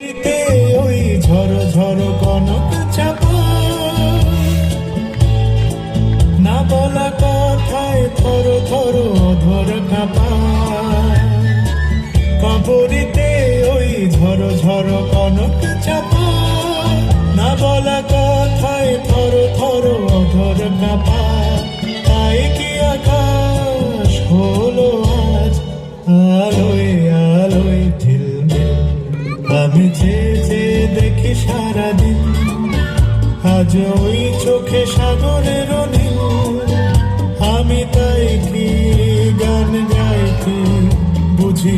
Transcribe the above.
ওই ঝড় ঝড় কনক চাপা, না বলা কথায় থর থর অধর কাঁপা। কবরিতে ওই ঝড় ঝড় কনক চাপা, না বলা কথায় থর থর অধর কাঁপা। তাই কি আকাশ হলো আজ আলোয় আলোয় ঝিলমিল, আমি যে দেখি সারাদিন। আজ ওই চোখে সাগরের নীল, আমি তাই কি গান গাইতে বুঝি।